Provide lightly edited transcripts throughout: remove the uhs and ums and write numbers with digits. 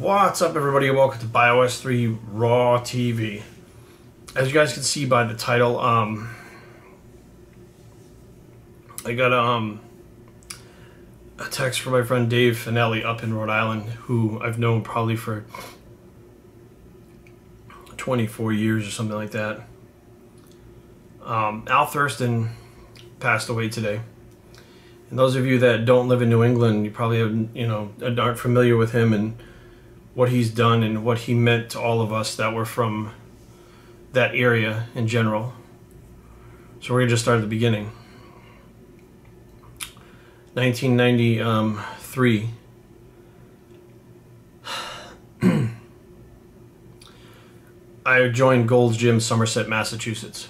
What's up, everybody, and welcome to BioS 3 Raw TV. As you guys can see by the title, I got a text from my friend Dave Finelli up in Rhode Island, who I've known probably for 24 years or something like that. Al Thurston passed away today. And those of you that don't live in New England, you probably have, aren't familiar with him and what he's done and what he meant to all of us that were from that area in general. So we're going to just start at the beginning. 1993. I joined Gold's Gym, Somerset, Massachusetts.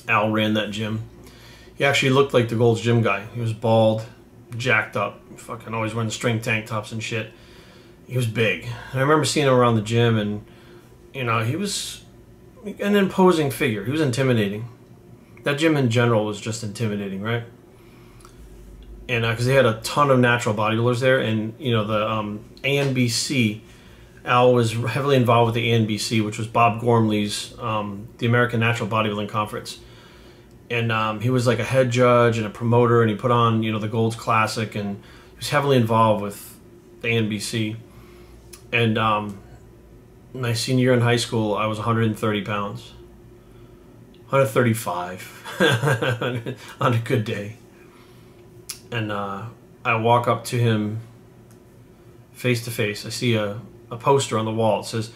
Al ran that gym. He actually looked like the Gold's Gym guy. He was bald, jacked up, fucking always wearing string tank tops and shit. He was big. And I remember seeing him around the gym, and he was an imposing figure. He was intimidating. That gym in general was just intimidating, right? And because they had a ton of natural bodybuilders there, and the ANBC, Al was heavily involved with the ANBC, which was Bob Gormley's the American Natural Bodybuilding Conference. And he was like a head judge and a promoter, and he put on, the Gold's Classic, and he was heavily involved with the ANBC. And my senior year in high school, I was 130 pounds. 135 on a good day. And I walk up to him face to face. I see a poster on the wall. It says,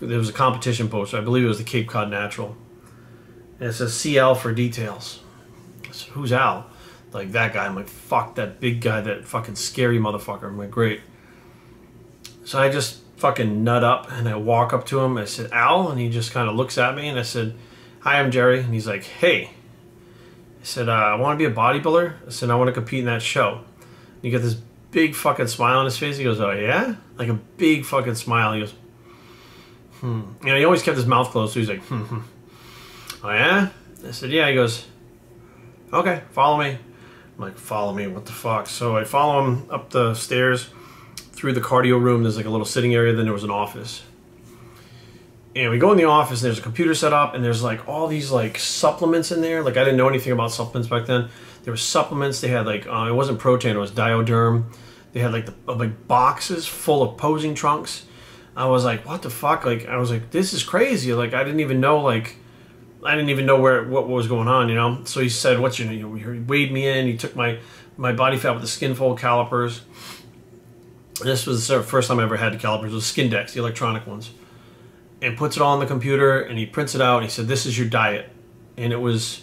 there was a competition poster. I believe it was the Cape Cod Natural. And it says, CL for details. I said, who's Al? Like, that guy. I'm like, fuck, that big guy, that fucking scary motherfucker. I'm like, great. So I just fucking nut up, and I walk up to him. I said, Al? And he just kind of looks at me, and I said, hi, I'm Jerry. And he's like, hey. I said, I want to be a bodybuilder. I said, I want to compete in that show. And he got this big fucking smile on his face. He goes, oh, yeah? Like a big fucking smile. He goes, he always kept his mouth closed, so he's like, oh, yeah? I said, yeah. He goes, okay, follow me. I'm like, follow me? What the fuck? So I follow him up the stairs through the cardio room. There's like a little sitting area. Then there was an office. And we go in the office, and there's a computer set up, and there's like all these like supplements in there. Like, I didn't know anything about supplements back then. There were supplements. They had like, it wasn't protein, it was Dioderm. They had like boxes full of posing trunks. I was like, what the fuck? Like, I was like, this is crazy. Like, I didn't even know, what was going on, So he said, what's your name? He weighed me in. He took my body fat with the skin fold calipers. This was the first time I ever had the calipers. It was Skindex, the electronic ones. And puts it all on the computer, and he prints it out, and he said, this is your diet. And it was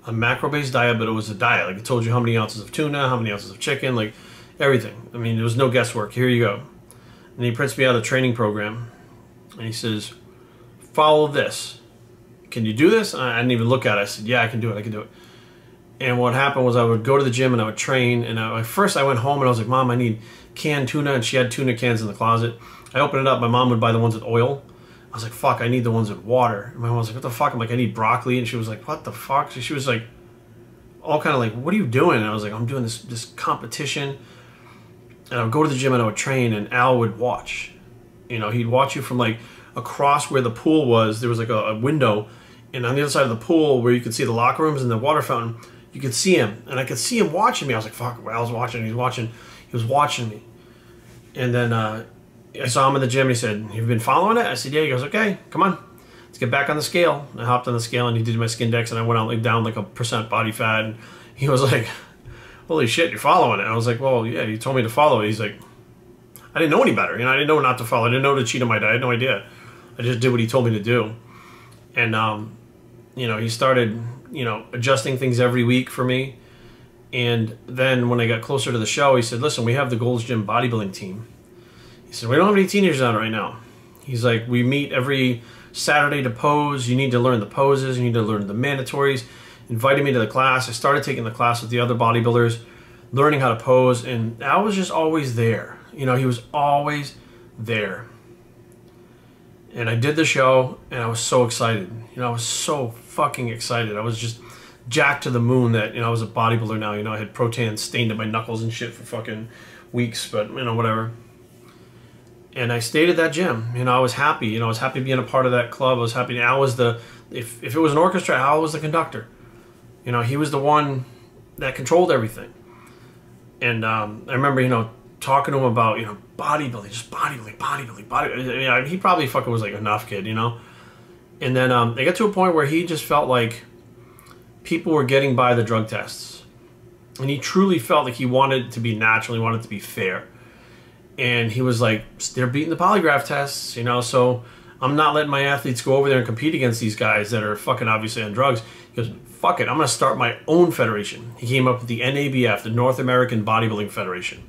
a macro-based diet, but it was a diet. Like, it told you how many ounces of tuna, how many ounces of chicken, like, everything. I mean, there was no guesswork. Here you go. And he prints me out a training program, and he says, follow this. Can you do this? I didn't even look at it. I said, yeah, I can do it. I can do it. And what happened was I would go to the gym, and I would train. And first I went home, and I was like, Mom, I need canned tuna. And she had tuna cans in the closet. I opened it up. My mom would buy the ones with oil. I was like, fuck, I need the ones with water. And my mom was like, what the fuck? I'm like, I need broccoli. And she was like, what the fuck? So she was like, all kind of like, what are you doing? And I was like, I'm doing this competition. And I would go to the gym, and I would train, and Al would watch. He'd watch you from like across where the pool was. There was like a window. And on the other side of the pool, where you could see the locker rooms and the water fountain, you could see him. And I could see him watching me. I was like, fuck, Al's watching. He was watching me. And then I saw him in the gym. He said, you've been following it? I said, yeah. He goes, okay, come on. Let's get back on the scale. And I hopped on the scale, and he did my Skindex, and I went out down like 1% body fat. And he was like, holy shit, you're following it. I was like, well, yeah, you told me to follow it. He's like, I didn't know any better. I didn't know not to follow. I didn't know to cheat on my diet. I had no idea. I just did what he told me to do. And, he started, adjusting things every week for me. And then when I got closer to the show, he said, listen, we have the Gold's Gym bodybuilding team. He said, we don't have any teenagers on it right now. He's like, we meet every Saturday to pose. You need to learn the poses. You need to learn the mandatories. Invited me to the class. I started taking the class with the other bodybuilders, learning how to pose. And Al was just always there. He was always there. And I did the show, and I was so excited. I was so fucking excited. I was just jacked to the moon that, I was a bodybuilder now. I had protein stained in my knuckles and shit for fucking weeks, but, whatever. And I stayed at that gym. You know, I was happy. You know, I was happy being a part of that club. I was happy. Al was the, if it was an orchestra, Al was the conductor. You know, he was the one that controlled everything. And I remember, you know, talking to him about, you know, bodybuilding, just bodybuilding. You know, he probably fucking was like a enough kid, you know. And then they got to a point where he just felt like people were getting by the drug tests. And he truly felt like he wanted it to be natural. He wanted it to be fair. And he was like, they're beating the polygraph tests, you know, so I'm not letting my athletes go over there and compete against these guys that are fucking obviously on drugs. He goes, fuck it, I'm going to start my own federation. He came up with the NABF, the North American Bodybuilding Federation.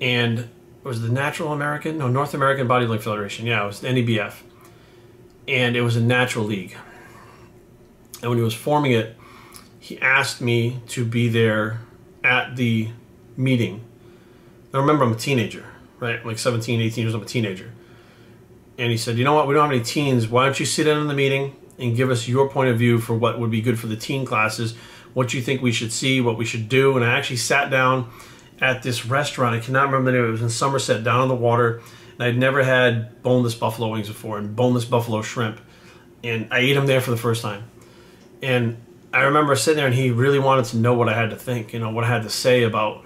And it was the Natural American? No, North American Bodybuilding Federation. Yeah, it was the NABF. And it was a natural league. And when he was forming it, he asked me to be there at the meeting. Now remember, I'm a teenager, right? I'm like 17, 18 years old, I'm a teenager. And he said, you know what, we don't have any teens. Why don't you sit in on the meeting and give us your point of view for what would be good for the teen classes, what you think we should see, what we should do. And I actually sat down at this restaurant. I cannot remember the name. It was in Somerset, down on the water. And I'd never had boneless buffalo wings before and boneless buffalo shrimp. And I ate them there for the first time. And I remember sitting there and he really wanted to know what I had to think, you know, what I had to say about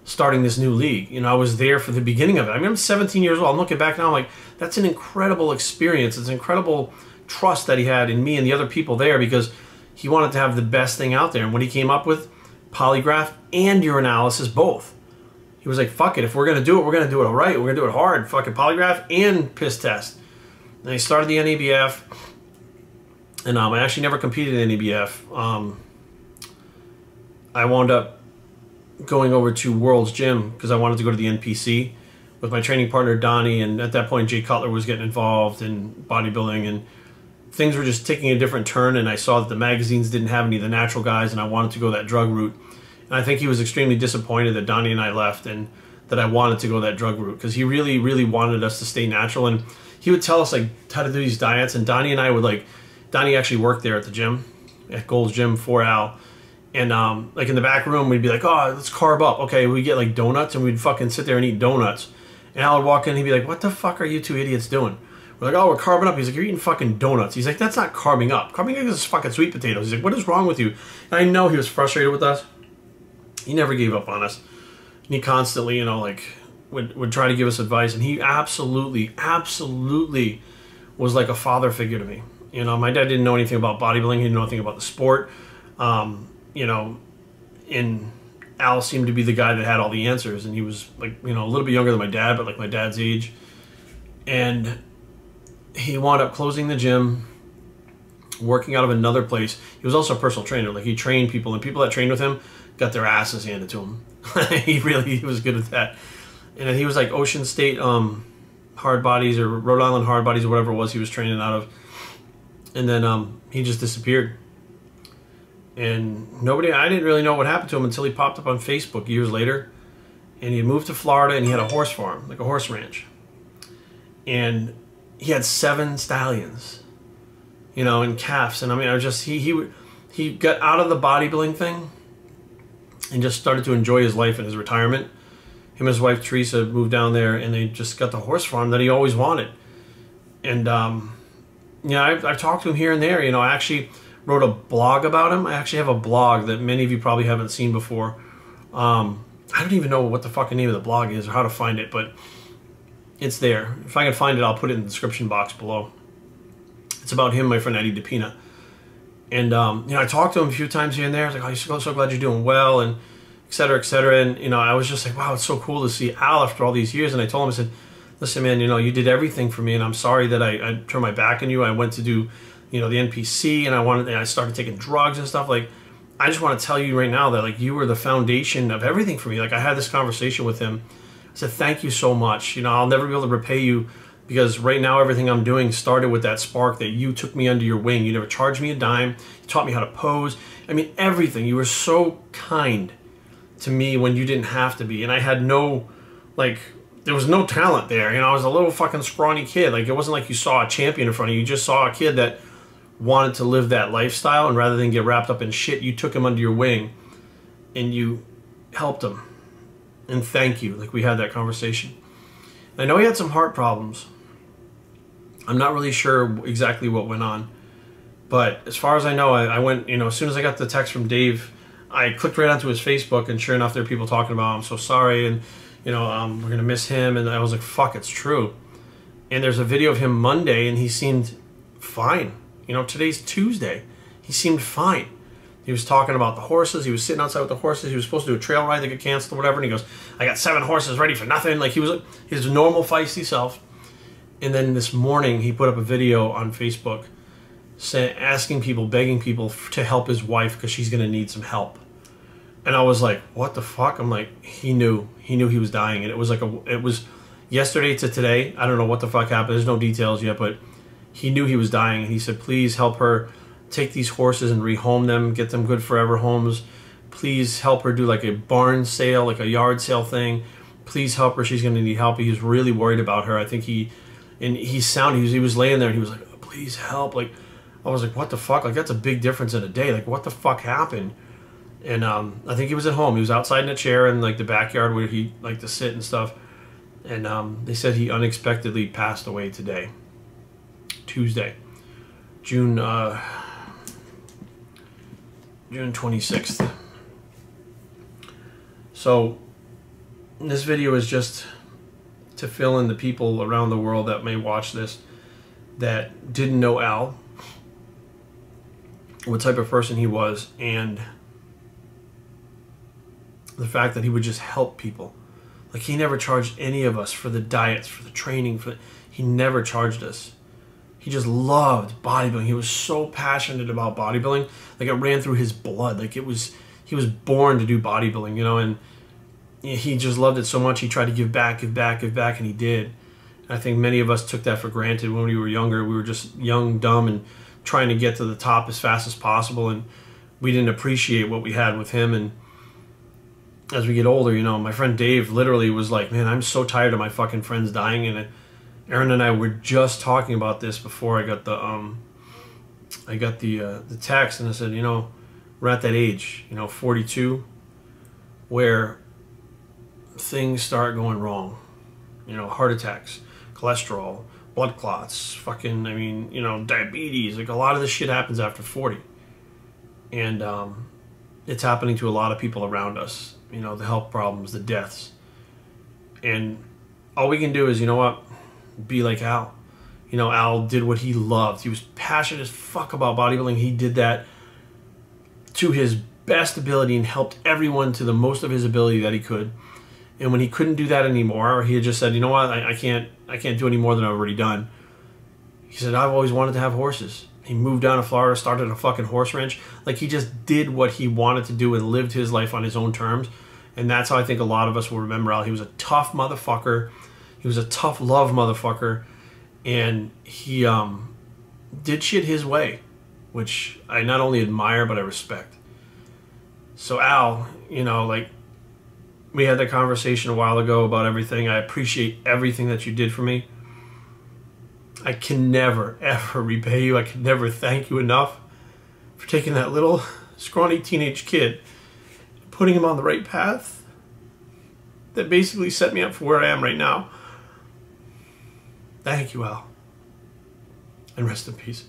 starting this new league. You know, I was there for the beginning of it. I mean, I'm 17 years old. I'm looking back now, I'm like, that's an incredible experience. It's an incredible trust that he had in me and the other people there because he wanted to have the best thing out there. And what he came up with, polygraph and urinalysis both. He was like, fuck it. If we're going to do it, we're going to do it all right. We're going to do it hard. Fucking polygraph and piss test. And he started the NABF. And I actually never competed in NABF. I wound up going over to World's Gym because I wanted to go to the NPC with my training partner Donnie, and at that point Jay Cutler was getting involved in bodybuilding and things were just taking a different turn, and I saw that the magazines didn't have any of the natural guys and I wanted to go that drug route. And I think he was extremely disappointed that Donnie and I left and that I wanted to go that drug route because he really, really wanted us to stay natural. And he would tell us like how to do these diets, and Donnie and I would like, Donnie actually worked there at the gym, at Gold's Gym for Al. And like in the back room, we'd be like, oh, let's carb up. Okay, we get like donuts, and we'd fucking sit there and eat donuts. And Al would walk in, and he'd be like, what the fuck are you two idiots doing? We're like, oh, we're carbing up. He's like, you're eating fucking donuts. He's like, that's not carbing up. Carbing up is fucking sweet potatoes. He's like, what is wrong with you? And I know he was frustrated with us. He never gave up on us. And he constantly, you know, like would try to give us advice. And he absolutely was like a father figure to me. You know, my dad didn't know anything about bodybuilding. He didn't know anything about the sport. You know, and Al seemed to be the guy that had all the answers, and he was like, you know, a little bit younger than my dad, but like my dad's age. And he wound up closing the gym, working out of another place. He was also a personal trainer. Like he trained people, and people that trained with him got their asses handed to him. he was good at that. And then he was like Ocean State hard bodies or Rhode Island hard bodies or whatever it was he was training out of. And then he just disappeared. And I didn't really know what happened to him until he popped up on Facebook years later. And he had moved to Florida and he had a horse farm, like a horse ranch. And he had 7 stallions, you know, and calves. And I mean, he got out of the bodybuilding thing and just started to enjoy his life in his retirement. Him and his wife Teresa moved down there and they just got the horse farm that he always wanted. And, you know, I've talked to him here and there. You know, I actually wrote a blog about him. I actually have a blog that many of you probably haven't seen before. I don't even know what the fucking name of the blog is or how to find it, but it's there. If I can find it, I'll put it in the description box below. It's about him, my friend Eddie DePina. And, you know, I talked to him a few times here and there. I was like, oh, so glad you're doing well, and et cetera, et cetera. And, you know, I was just like, wow, it's so cool to see Al after all these years. And I told him, I said, listen, man, you know, you did everything for me, and I'm sorry that I turned my back on you. I went to do, you know, the NPC, and I started taking drugs and stuff. Like, I just want to tell you right now that, like, you were the foundation of everything for me. Like, I had this conversation with him. I said, thank you so much. You know, I'll never be able to repay you because right now everything I'm doing started with that spark that you took me under your wing. You never charged me a dime. You taught me how to pose. I mean, everything. You were so kind to me when you didn't have to be. And I had no, like, there was no talent there. You know, I was a little fucking scrawny kid. Like, it wasn't like you saw a champion in front of you. You just saw a kid that wanted to live that lifestyle, and rather than get wrapped up in shit, you took him under your wing and you helped him. And thank you. Like, we had that conversation. I know he had some heart problems. I'm not really sure exactly what went on. But as far as I know, I went, you know, as soon as I got the text from Dave, I clicked right onto his Facebook, and sure enough, there are people talking about, I'm so sorry, and, you know, we're going to miss him. And I was like, fuck, it's true. And there's a video of him Monday, and he seemed fine. You know, today's Tuesday. He seemed fine. He was talking about the horses. He was sitting outside with the horses. He was supposed to do a trail ride that got canceled or whatever. And he goes, I got 7 horses ready for nothing. Like, he was his normal feisty self. And then this morning, he put up a video on Facebook asking people, begging people to help his wife because she's going to need some help. And I was like, what the fuck? I'm like, he knew he was dying. And it was yesterday to today. I don't know what the fuck happened. There's no details yet, but he knew he was dying. And he said, please help her take these horses and rehome them, get them good forever homes. Please help her do like a barn sale, like a yard sale thing. Please help her. She's going to need help. He was really worried about her. I think he was laying there and he was like, please help. Like, I was like, what the fuck? Like, that's a big difference in a day. Like, what the fuck happened? And I think he was at home. He was outside in a chair in, like, the backyard where he liked to sit and stuff. And they said he unexpectedly passed away today. Tuesday. June 26th. So, this video is just to fill in the people around the world that may watch this that didn't know Al, what type of person he was, and the fact that he would just help people. Like, he never charged any of us for the diets, for the training, he never charged us. He just loved bodybuilding. He was so passionate about bodybuilding. Like, it ran through his blood. Like, he was born to do bodybuilding, you know, and he just loved it so much. He tried to give back, and he did. And I think many of us took that for granted when we were younger. We were just young, dumb, and trying to get to the top as fast as possible, and we didn't appreciate what we had with him. And as we get older, you know, my friend Dave literally was like, man, I'm so tired of my fucking friends dying. And Aaron and I were just talking about this before I got the text, and I said, you know, we're at that age, you know, 42, where things start going wrong. You know, heart attacks, cholesterol, blood clots, fucking, I mean, you know, diabetes. Like, a lot of this shit happens after 40. And it's happening to a lot of people around us. You know, the health problems, the deaths. And all we can do is, you know what, be like Al. You know, Al did what he loved. He was passionate as fuck about bodybuilding. He did that to his best ability and helped everyone to the most of his ability that he could. And when he couldn't do that anymore, or he had just said, you know what, I can't do any more than I've already done. He said, I've always wanted to have horses. He moved down to Florida, started a fucking horse ranch. Like, he just did what he wanted to do and lived his life on his own terms. And that's how I think a lot of us will remember Al. He was a tough motherfucker. He was a tough love motherfucker. And he did shit his way, which I not only admire, but I respect. So Al, you know, like, we had that conversation a while ago about everything. I appreciate everything that you did for me. I can never, ever repay you. I can never thank you enough for taking that little scrawny teenage kid, putting him on the right path that basically set me up for where I am right now. Thank you, Al. And rest in peace.